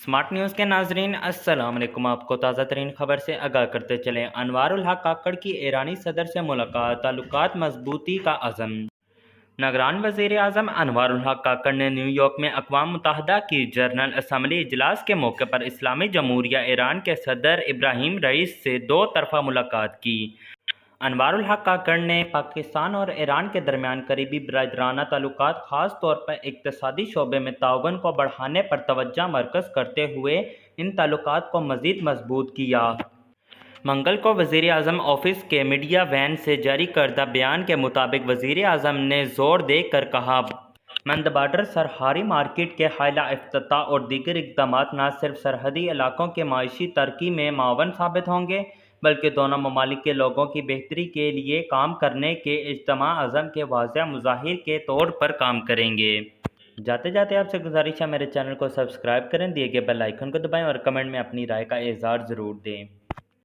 Smart news के नाजरीन अस्सलाम वालेकुम। आपको ताज़ा तरीन खबर से आगाह करते चलें। अनवारुल हक काकड़ की ईरानी सदर से मुलाकात, ताल्लुकात मजबूती का अज़म। निगरान वज़ीर आज़म अनवारुल हक काकड़ ने न्यूयॉर्क में अक़वाम मुत्तहिदा की जनरल असम्बली इजलास के मौके पर इस्लामी जमहूरिया ईरान के सदर इब्राहीम रईस से दो तरफ़ा मुलाकात की। अनवारुल हक काकड़ ने पाकिस्तान और ईरान के दरमियान करीबी बरादराना ताल्लुकात, ख़ास तौर पर इक़्तिसादी शोबे में ताउन को बढ़ाने पर तवज्जो मरकज़ करते हुए इन ताल्लुकात को मज़ीद मजबूत किया। मंगल को वज़ीर आज़म ऑफिस के मीडिया वैन से जारी करदा बयान के मुताबिक वज़ीर आज़म ने ज़ोर देकर कहा, मंद बॉर्डर सरहारी मार्केट के हाला इफ्तिताह और दीगर इक़दामात न सिर्फ सरहदी इलाकों के माशी तरक्की में मावन साबित होंगे, बल्कि दोनों ममालिक के लोगों की बेहतरी के लिए काम करने के इज्तिमा अज़म के वाज़ेह मुज़ाहिर के तौर पर काम करेंगे। जाते जाते आपसे गुजारिश है, मेरे चैनल को सब्सक्राइब करें, दिए गए बेल आइकन को दबाएं और कमेंट में अपनी राय का इज़हार ज़रूर दें।